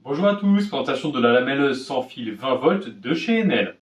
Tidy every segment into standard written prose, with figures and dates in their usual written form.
Bonjour à tous, présentation de la lamelleuse sans fil 20 volts de chez Enel.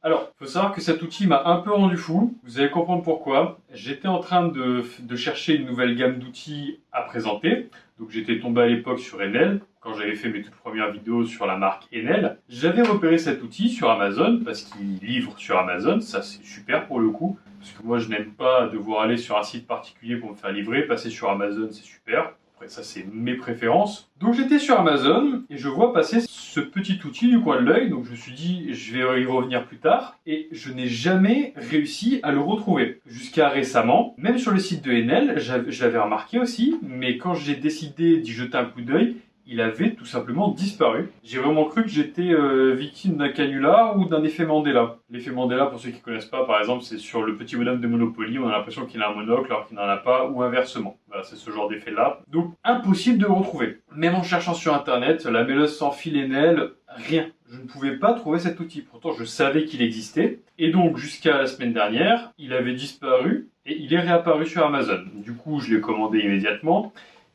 Alors, faut savoir que cet outil m'a un peu rendu fou, vous allez comprendre pourquoi. J'étais en train de chercher une nouvelle gamme d'outils à présenter, donc j'étais tombé à l'époque sur Enel, quand j'avais fait mes toutes premières vidéos sur la marque Enel. J'avais repéré cet outil sur Amazon, parce qu'il livre sur Amazon, ça c'est super pour le coup, parce que moi je n'aime pas devoir aller sur un site particulier pour me faire livrer, passer sur Amazon c'est super. Après ça c'est mes préférences. Donc j'étais sur Amazon et je vois passer ce petit outil du coin de l'œil. Donc je me suis dit je vais y revenir plus tard. Et je n'ai jamais réussi à le retrouver. Jusqu'à récemment, même sur le site de Enel, je l'avais remarqué aussi. Mais quand j'ai décidé d'y jeter un coup d'œil, il avait tout simplement disparu. J'ai vraiment cru que j'étais victime d'un canular ou d'un effet Mandela. L'effet Mandela, pour ceux qui ne connaissent pas, par exemple, c'est sur le petit bonhomme de Monopoly, on a l'impression qu'il a un monocle alors qu'il n'en a pas, ou inversement. Voilà, c'est ce genre d'effet-là. Donc, impossible de le retrouver. Même en cherchant sur Internet, la lamelleuse sans fil Enel, rien. Je ne pouvais pas trouver cet outil. Pourtant, je savais qu'il existait. Et donc, jusqu'à la semaine dernière, il avait disparu et il est réapparu sur Amazon. Du coup, je l'ai commandé immédiatement.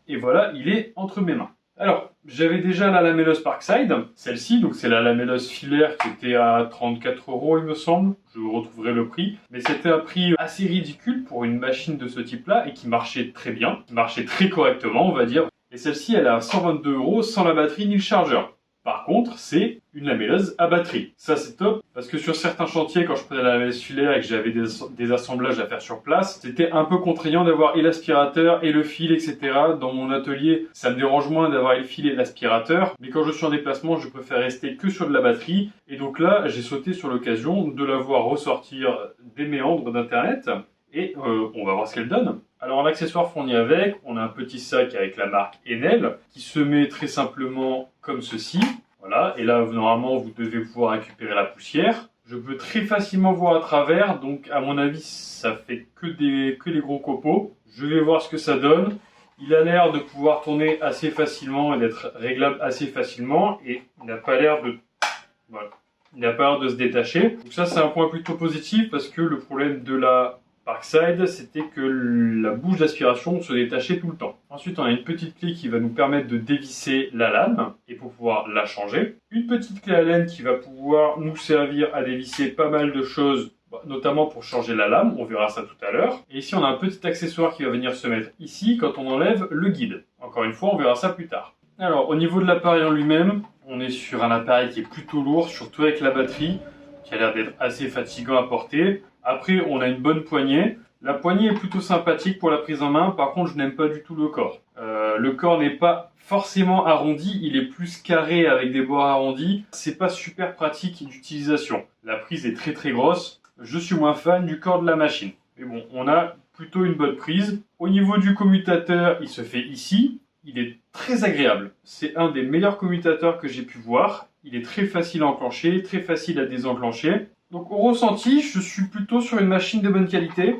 Et voilà, il est entre mes mains. Alors, j'avais déjà la lamelleuse Parkside, celle-ci, donc c'est la lamelleuse filaire qui était à 34 € il me semble, je retrouverai le prix, mais c'était un prix assez ridicule pour une machine de ce type-là et qui marchait très bien, qui marchait très correctement on va dire. Et celle-ci elle est à 122 € sans la batterie ni le chargeur. Par contre, c'est une lamelleuse à batterie. Ça, c'est top, parce que sur certains chantiers, quand je prenais la lamelleuse filaire et que j'avais des assemblages à faire sur place, c'était un peu contraignant d'avoir et l'aspirateur et le fil, etc. Dans mon atelier, ça me dérange moins d'avoir le fil et l'aspirateur, mais quand je suis en déplacement, je préfère rester que sur de la batterie. Et donc là, j'ai sauté sur l'occasion de la voir ressortir des méandres d'Internet, et on va voir ce qu'elle donne. Alors en accessoire fourni avec, on a un petit sac avec la marque Enel qui se met très simplement comme ceci. Voilà, et là normalement vous devez pouvoir récupérer la poussière. Je peux très facilement voir à travers, donc à mon avis ça fait que les gros copeaux. Je vais voir ce que ça donne. Il a l'air de pouvoir tourner assez facilement et d'être réglable assez facilement et il n'a pas l'air de... Voilà. Il n'a pas l'air de se détacher. Donc ça c'est un point plutôt positif parce que le problème de la Parkside, c'était que la bouche d'aspiration se détachait tout le temps. Ensuite, on a une petite clé qui va nous permettre de dévisser la lame et pour pouvoir la changer. Une petite clé Allen qui va pouvoir nous servir à dévisser pas mal de choses, notamment pour changer la lame, on verra ça tout à l'heure. Et ici, on a un petit accessoire qui va venir se mettre ici quand on enlève le guide. Encore une fois, on verra ça plus tard. Alors, au niveau de l'appareil en lui-même, on est sur un appareil qui est plutôt lourd, surtout avec la batterie, qui a l'air d'être assez fatigant à porter. Après, on a une bonne poignée. La poignée est plutôt sympathique pour la prise en main. Par contre, je n'aime pas du tout le corps. Le corps n'est pas forcément arrondi. Il est plus carré avec des bords arrondis. C'est pas super pratique d'utilisation. La prise est très très grosse. Je suis moins fan du corps de la machine. Mais bon, on a plutôt une bonne prise. Au niveau du commutateur, il se fait ici. Il est très agréable. C'est un des meilleurs commutateurs que j'ai pu voir. Il est très facile à enclencher, très facile à désenclencher. Donc au ressenti, je suis plutôt sur une machine de bonne qualité.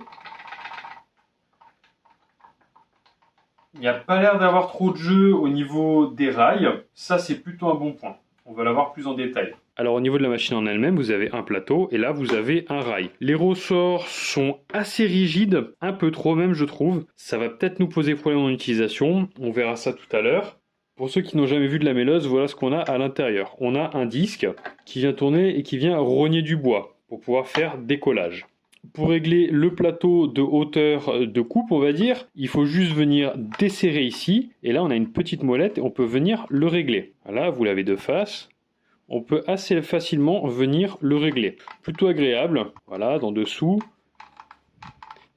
Il n'y a pas l'air d'avoir trop de jeu au niveau des rails. Ça, c'est plutôt un bon point. On va la voir plus en détail. Alors au niveau de la machine en elle-même, vous avez un plateau et là vous avez un rail. Les ressorts sont assez rigides, un peu trop même je trouve. Ça va peut-être nous poser problème en utilisation, on verra ça tout à l'heure. Pour ceux qui n'ont jamais vu de lamelleuse, voilà ce qu'on a à l'intérieur. On a un disque qui vient tourner et qui vient rogner du bois pour pouvoir faire des collages. Pour régler le plateau de hauteur de coupe, on va dire, il faut juste venir desserrer ici. Et là, on a une petite molette et on peut venir le régler. Là, vous l'avez de face. On peut assez facilement venir le régler. Plutôt agréable. Voilà, dans dessous.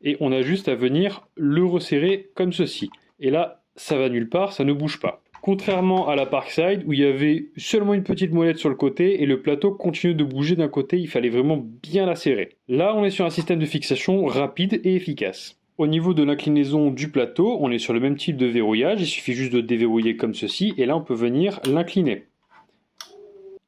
Et on a juste à venir le resserrer comme ceci. Et là, ça va nulle part, ça ne bouge pas. Contrairement à la Parkside où il y avait seulement une petite molette sur le côté et le plateau continue de bouger d'un côté, il fallait vraiment bien la serrer. Là, on est sur un système de fixation rapide et efficace. Au niveau de l'inclinaison du plateau, on est sur le même type de verrouillage, il suffit juste de déverrouiller comme ceci et là on peut venir l'incliner.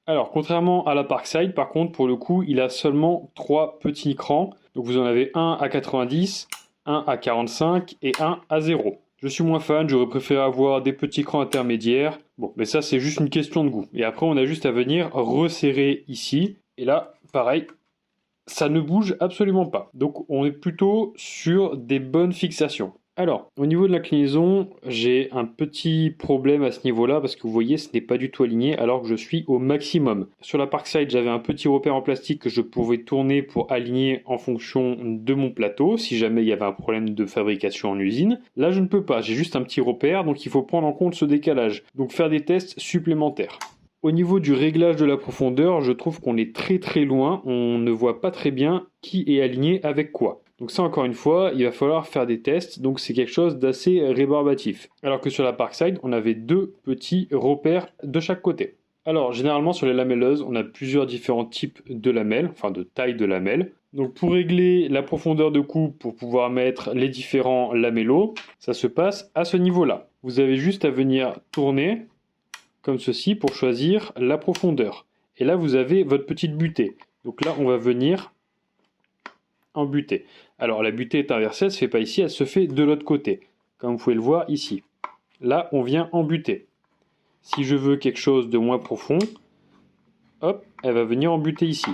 Alors, contrairement à la Parkside, par contre, pour le coup, il a seulement 3 petits crans. Donc vous en avez un à 90, un à 45 et un à 0. Je suis moins fan, j'aurais préféré avoir des petits crans intermédiaires. Bon, mais ça c'est juste une question de goût. Et après on a juste à venir resserrer ici. Et là, pareil, ça ne bouge absolument pas. Donc on est plutôt sur des bonnes fixations. Alors, au niveau de l'inclinaison, j'ai un petit problème à ce niveau-là parce que vous voyez, ce n'est pas du tout aligné alors que je suis au maximum. Sur la Parkside, j'avais un petit repère en plastique que je pouvais tourner pour aligner en fonction de mon plateau si jamais il y avait un problème de fabrication en usine. Là, je ne peux pas, j'ai juste un petit repère donc il faut prendre en compte ce décalage. Donc faire des tests supplémentaires. Au niveau du réglage de la profondeur, je trouve qu'on est très très loin, on ne voit pas très bien qui est aligné avec quoi. Donc ça encore une fois, il va falloir faire des tests, donc c'est quelque chose d'assez rébarbatif. Alors que sur la Parkside, on avait deux petits repères de chaque côté. Alors généralement sur les lamelleuses, on a plusieurs différents types de lamelles, enfin de taille de lamelles. Donc pour régler la profondeur de coupe, pour pouvoir mettre les différents lamellos, ça se passe à ce niveau-là. Vous avez juste à venir tourner comme ceci pour choisir la profondeur. Et là, vous avez votre petite butée. Donc là, on va venir en butée. Alors, la butée est inversée, elle ne se fait pas ici, elle se fait de l'autre côté. Comme vous pouvez le voir ici. Là, on vient en butée. Si je veux quelque chose de moins profond, hop, elle va venir en butée ici.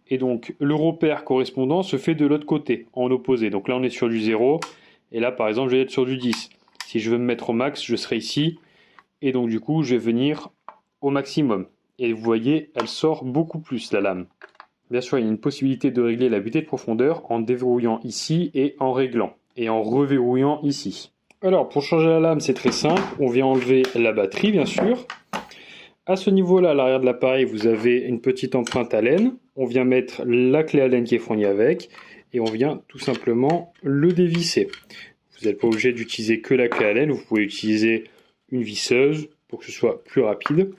Et donc, le repère correspondant se fait de l'autre côté, en opposé. Donc là, on est sur du 0. Et là, par exemple, je vais être sur du 10. Si je veux me mettre au max, je serai ici. Et donc du coup, je vais venir au maximum. Et vous voyez, elle sort beaucoup plus la lame. Bien sûr, il y a une possibilité de régler la butée de profondeur en déverrouillant ici et en réglant. Et en reverrouillant ici. Alors, pour changer la lame, c'est très simple. On vient enlever la batterie, bien sûr. À ce niveau-là, à l'arrière de l'appareil, vous avez une petite empreinte à laine. On vient mettre la clé à laine qui est fournie avec. Et on vient tout simplement le dévisser. Vous n'êtes pas obligé d'utiliser que la clé à laine. Vous pouvez utiliser une visseuse pour que ce soit plus rapide.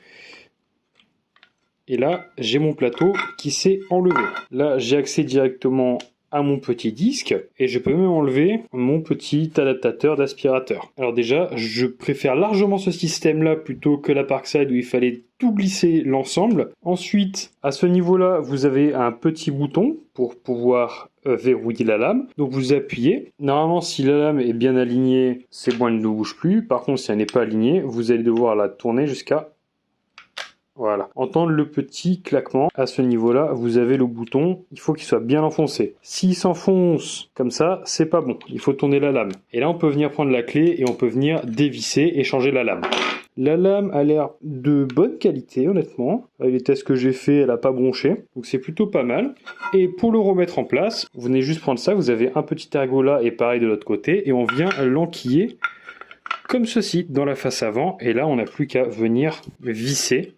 Et là, j'ai mon plateau qui s'est enlevé. Là, j'ai accès directement à mon petit disque et je peux même enlever mon petit adaptateur d'aspirateur. Alors déjà, je préfère largement ce système-là plutôt que la Parkside où il fallait tout glisser l'ensemble. Ensuite, à ce niveau-là, vous avez un petit bouton pour pouvoir verrouiller la lame. Donc vous appuyez. Normalement, si la lame est bien alignée, c'est bon, elle ne bouge plus. Par contre, si elle n'est pas alignée, vous allez devoir la tourner jusqu'à... Voilà. Entendre le petit claquement. À ce niveau-là, vous avez le bouton. Il faut qu'il soit bien enfoncé. S'il s'enfonce comme ça, c'est pas bon. Il faut tourner la lame. Et là, on peut venir prendre la clé et on peut venir dévisser et changer la lame. La lame a l'air de bonne qualité, honnêtement. Avec les tests que j'ai fait, elle n'a pas bronché. Donc c'est plutôt pas mal. Et pour le remettre en place, vous venez juste prendre ça. Vous avez un petit ergot là et pareil de l'autre côté. Et on vient l'enquiller comme ceci dans la face avant. Et là, on n'a plus qu'à venir visser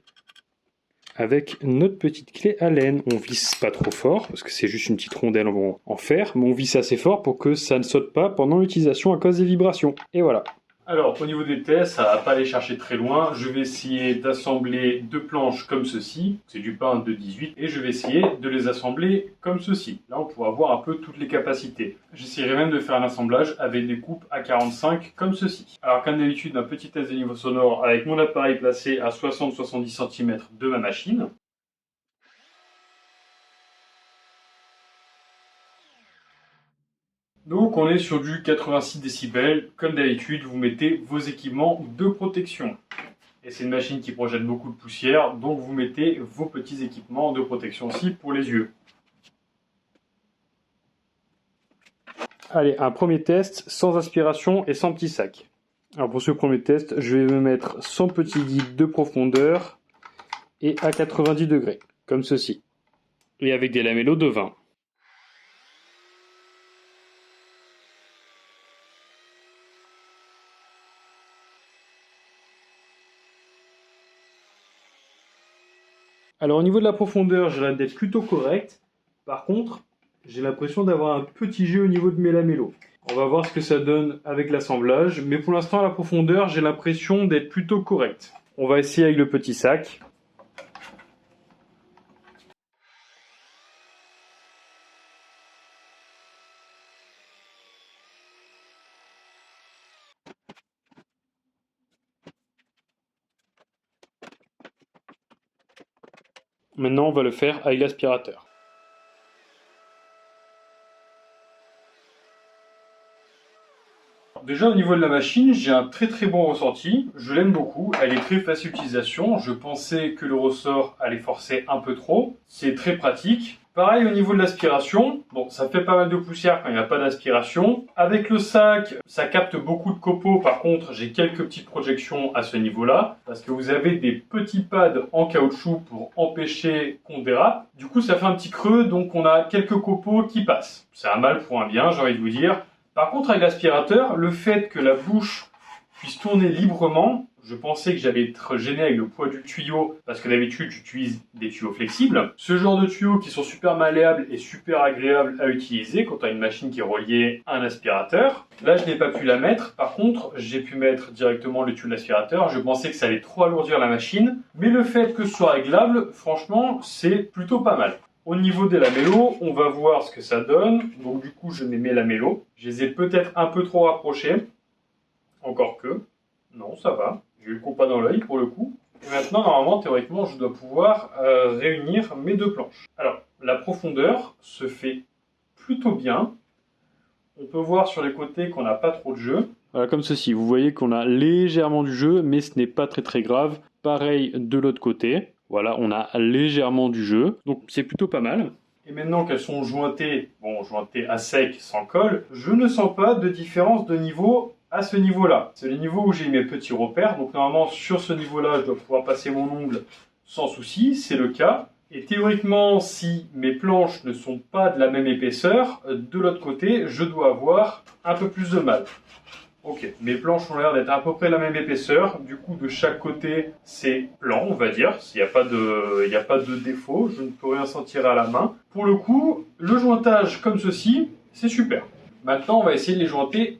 avec notre petite clé à laine. On visse pas trop fort, parce que c'est juste une petite rondelle en fer, mais on visse assez fort pour que ça ne saute pas pendant l'utilisation à cause des vibrations. Et voilà. Alors, au niveau des tests, ça va pas aller chercher très loin. Je vais essayer d'assembler deux planches comme ceci. C'est du pain de 18. Et je vais essayer de les assembler comme ceci. Là, on pourra voir un peu toutes les capacités. J'essaierai même de faire un assemblage avec des coupes à 45 comme ceci. Alors, comme d'habitude, un petit test de niveau sonore avec mon appareil placé à 60-70 cm de ma machine. Donc on est sur du 86 décibels. Comme d'habitude, vous mettez vos équipements de protection. Et c'est une machine qui projette beaucoup de poussière, donc vous mettez vos petits équipements de protection aussi pour les yeux. Allez, un premier test sans aspiration et sans petit sac. Alors pour ce premier test, je vais me mettre sans petit guide de profondeur et à 90 degrés, comme ceci. Et avec des lamellos de 20. Alors au niveau de la profondeur, j'ai l'air d'être plutôt correct. Par contre, j'ai l'impression d'avoir un petit jet au niveau de mes lamellos. On va voir ce que ça donne avec l'assemblage. Mais pour l'instant, à la profondeur, j'ai l'impression d'être plutôt correct. On va essayer avec le petit sac. Maintenant, on va le faire avec l'aspirateur. déjà au niveau de la machine, j'ai un très bon ressenti, je l'aime beaucoup, elle est très facile d'utilisation, je pensais que le ressort allait forcer un peu trop, c'est très pratique. Pareil au niveau de l'aspiration, bon ça fait pas mal de poussière quand il n'y a pas d'aspiration. Avec le sac, ça capte beaucoup de copeaux, par contre j'ai quelques petites projections à ce niveau-là, parce que vous avez des petits pads en caoutchouc pour empêcher qu'on dérape. Du coup ça fait un petit creux, donc on a quelques copeaux qui passent. C'est un mal pour un bien, j'ai envie de vous dire. Par contre avec l'aspirateur, le fait que la bouche puisse tourner librement, je pensais que j'allais être gêné avec le poids du tuyau parce que d'habitude j'utilise des tuyaux flexibles. Ce genre de tuyaux qui sont super malléables et super agréables à utiliser quand on a une machine qui est reliée à un aspirateur. Là je n'ai pas pu la mettre, par contre j'ai pu mettre directement le tuyau de l'aspirateur. Je pensais que ça allait trop alourdir la machine, mais le fait que ce soit réglable, franchement c'est plutôt pas mal. Au niveau des lamellos, on va voir ce que ça donne. Donc du coup je mets mes lamellos. Je les ai peut-être un peu trop rapprochés. Encore que, non, ça va. J'ai eu le compas dans l'œil pour le coup. Et maintenant, normalement, théoriquement, je dois pouvoir réunir mes deux planches. Alors, la profondeur se fait plutôt bien. On peut voir sur les côtés qu'on n'a pas trop de jeu. Voilà, comme ceci. Vous voyez qu'on a légèrement du jeu, mais ce n'est pas très grave. Pareil de l'autre côté. Voilà, on a légèrement du jeu. Donc, c'est plutôt pas mal. Et maintenant qu'elles sont jointées, bon, jointées à sec, sans colle, je ne sens pas de différence de niveau à ce niveau-là. C'est le niveau où j'ai mes petits repères, donc normalement sur ce niveau-là, je dois pouvoir passer mon ongle sans souci, c'est le cas. Et théoriquement, si mes planches ne sont pas de la même épaisseur, de l'autre côté, je dois avoir un peu plus de mal. Ok, mes planches ont l'air d'être à peu près la même épaisseur, du coup de chaque côté c'est plan on va dire, il n'y a pas de défaut, je ne peux rien sentir à la main. Pour le coup, le jointage comme ceci, c'est super. Maintenant on va essayer de les jointer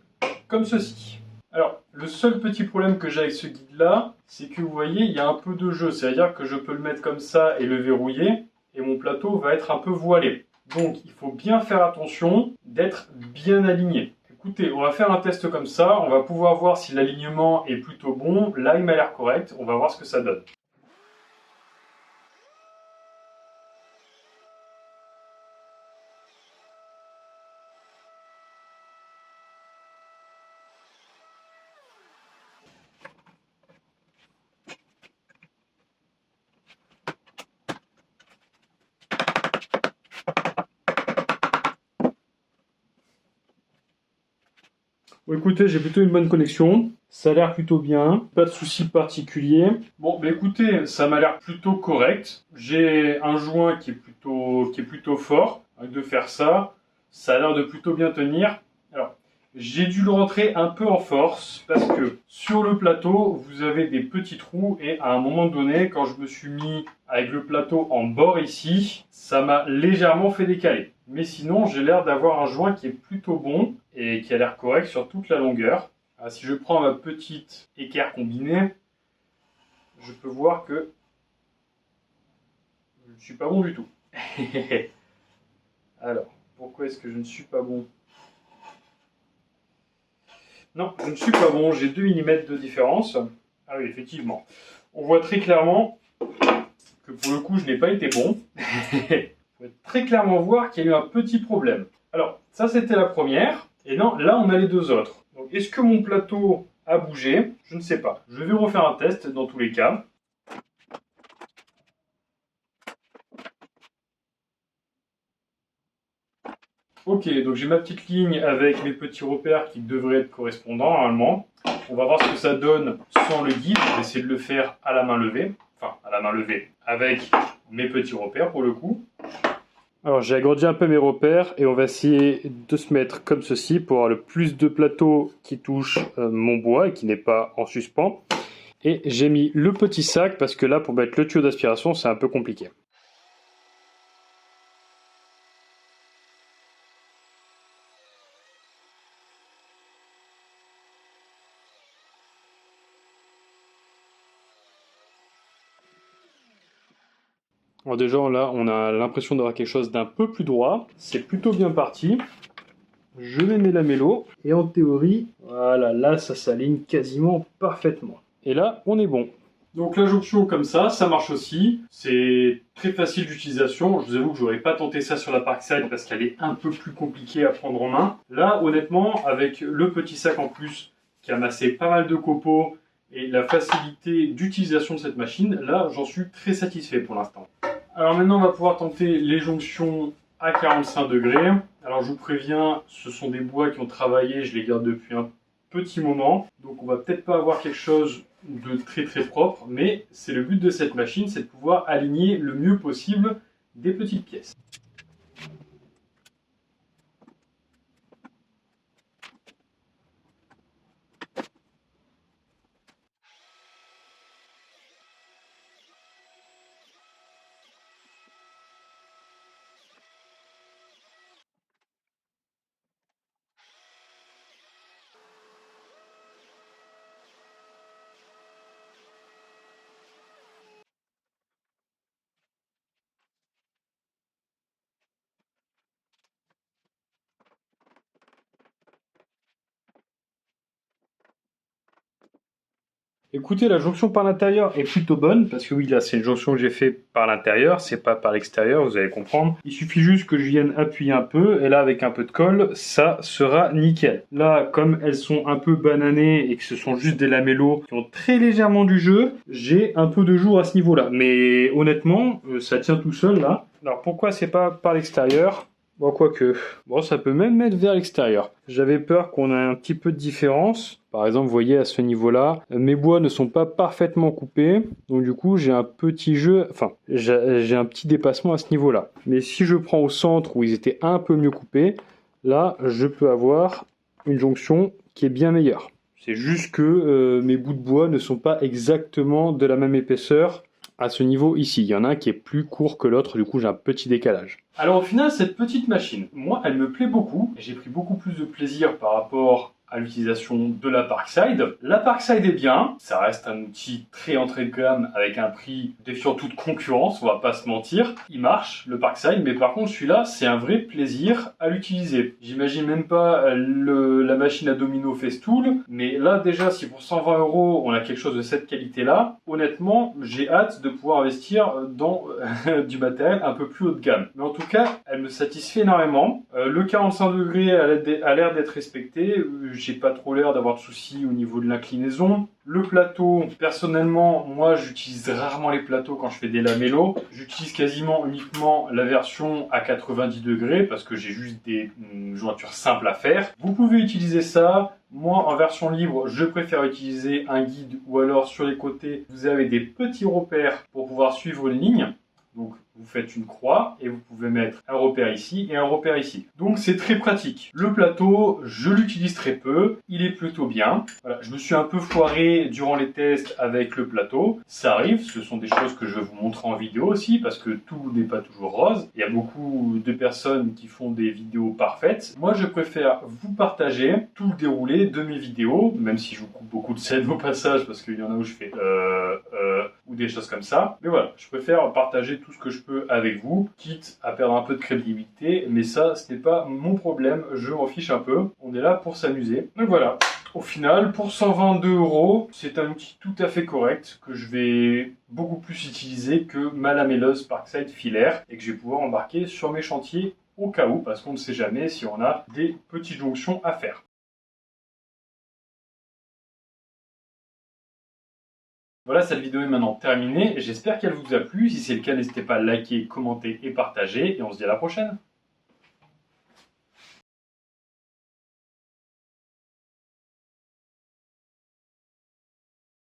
comme ceci. Alors, le seul petit problème que j'ai avec ce guide-là, c'est que vous voyez, il y a un peu de jeu. C'est-à-dire que je peux le mettre comme ça et le verrouiller, et mon plateau va être un peu voilé. Donc, il faut bien faire attention d'être bien aligné. Écoutez, on va faire un test comme ça. On va pouvoir voir si l'alignement est plutôt bon. Là, il m'a l'air correct. On va voir ce que ça donne. Bon, écoutez, j'ai plutôt une bonne connexion. Ça a l'air plutôt bien. Pas de soucis particuliers. Bon, bah écoutez, ça m'a l'air plutôt correct. J'ai un joint qui est plutôt fort. De faire ça, ça a l'air de plutôt bien tenir. Alors, j'ai dû le rentrer un peu en force parce que sur le plateau, vous avez des petits trous et à un moment donné, quand je me suis mis avec le plateau en bord ici, ça m'a légèrement fait décaler. Mais sinon, j'ai l'air d'avoir un joint qui est plutôt bon et qui a l'air correct sur toute la longueur. Alors, si je prends ma petite équerre combinée, je peux voir que je ne suis pas bon du tout. Alors, pourquoi est-ce que je ne suis pas bon? Non, je ne suis pas bon, j'ai 2 mm de différence. Ah oui, effectivement. On voit très clairement que pour le coup, je n'ai pas été bon. On peut très clairement voir qu'il y a eu un petit problème. Alors, ça c'était la première. Et non, là on a les deux autres. Donc, est-ce que mon plateau a bougé? Je ne sais pas. Je vais refaire un test dans tous les cas. Ok, donc j'ai ma petite ligne avec mes petits repères qui devraient être correspondants normalement. On va voir ce que ça donne sans le guide. Je vais essayer de le faire à la main levée. Enfin, à la main levée avec mes petits repères pour le coup. Alors j'ai agrandi un peu mes repères et on va essayer de se mettre comme ceci pour avoir le plus de plateau qui touche mon bois et qui n'est pas en suspens. Et j'ai mis le petit sac parce que là pour mettre le tuyau d'aspiration c'est un peu compliqué. Alors déjà là on a l'impression d'avoir quelque chose d'un peu plus droit, c'est plutôt bien parti. Je mets mes lamellos et en théorie, voilà, là ça s'aligne quasiment parfaitement. Et là on est bon. Donc la jonction comme ça marche aussi. C'est très facile d'utilisation. Je vous avoue que j'aurais pas tenté ça sur la Parkside parce qu'elle est un peu plus compliquée à prendre en main. Là, honnêtement, avec le petit sac en plus qui a amassé pas mal de copeaux et la facilité d'utilisation de cette machine, là, j'en suis très satisfait pour l'instant. Alors maintenant, on va pouvoir tenter les jonctions à 45 degrés. Alors je vous préviens, ce sont des bois qui ont travaillé, je les garde depuis un petit moment. Donc on va peut-être pas avoir quelque chose de très très propre, mais c'est le but de cette machine, c'est de pouvoir aligner le mieux possible des petites pièces. Écoutez, la jonction par l'intérieur est plutôt bonne, parce que oui, là, c'est une jonction que j'ai fait par l'intérieur, c'est pas par l'extérieur, vous allez comprendre. Il suffit juste que je vienne appuyer un peu, et là, avec un peu de colle, ça sera nickel. Là, comme elles sont un peu bananées, et que ce sont juste des lamellos qui ont très légèrement du jeu, j'ai un peu de jour à ce niveau-là. Mais honnêtement, ça tient tout seul, là. Alors, pourquoi c'est pas par l'extérieur ? Bon, quoique, bon, ça peut même mettre vers l'extérieur. J'avais peur qu'on ait un petit peu de différence. Par exemple, vous voyez, à ce niveau-là, mes bois ne sont pas parfaitement coupés. Donc du coup, j'ai un petit jeu, enfin, j'ai un petit dépassement à ce niveau-là. Mais si je prends au centre où ils étaient un peu mieux coupés, là, je peux avoir une jonction qui est bien meilleure. C'est juste que mes bouts de bois ne sont pas exactement de la même épaisseur à ce niveau ici. Il y en a un qui est plus court que l'autre, du coup j'ai un petit décalage. Alors au final, cette petite machine, moi elle me plaît beaucoup, et j'ai pris beaucoup plus de plaisir par rapport à l'utilisation de la Parkside. La Parkside est bien, ça reste un outil très entrée de gamme avec un prix défiant toute concurrence, on va pas se mentir. Il marche, le Parkside, mais par contre celui-là, c'est un vrai plaisir à l'utiliser. J'imagine même pas la machine à domino Festool, mais là déjà, si pour 120 € on a quelque chose de cette qualité-là, honnêtement, j'ai hâte de pouvoir investir dans du matériel un peu plus haut de gamme. Mais en tout cas, elle me satisfait énormément. Le 45 degrés a l'air d'être respecté. J'ai pas trop l'air d'avoir de soucis au niveau de l'inclinaison. Le plateau, personnellement, moi j'utilise rarement les plateaux quand je fais des lamellos. J'utilise quasiment uniquement la version à 90 degrés parce que j'ai juste des jointures simples à faire. Vous pouvez utiliser ça. Moi, en version libre, je préfère utiliser un guide ou alors sur les côtés, vous avez des petits repères pour pouvoir suivre une ligne. Donc, vous faites une croix et vous pouvez mettre un repère ici et un repère ici. Donc, c'est très pratique. Le plateau, je l'utilise très peu. Il est plutôt bien. Voilà, je me suis un peu foiré durant les tests avec le plateau. Ça arrive. Ce sont des choses que je vais vous montrer en vidéo aussi parce que tout n'est pas toujours rose. Il y a beaucoup de personnes qui font des vidéos parfaites. Moi, je préfère vous partager tout le déroulé de mes vidéos, même si je vous coupe beaucoup de scènes au passage parce qu'il y en a où je fais ou des choses comme ça. Mais voilà, je préfère partager tout ce que je peux avec vous, quitte à perdre un peu de crédibilité, mais ça, ce n'est pas mon problème, je m'en fiche un peu. On est là pour s'amuser. Donc voilà. Au final, pour 122 €, c'est un outil tout à fait correct que je vais beaucoup plus utiliser que ma lamelleuse Parkside filaire et que je vais pouvoir embarquer sur mes chantiers au cas où, parce qu'on ne sait jamais si on a des petites jonctions à faire. Voilà, cette vidéo est maintenant terminée. J'espère qu'elle vous a plu. Si c'est le cas, n'hésitez pas à liker, commenter et partager. Et on se dit à la prochaine.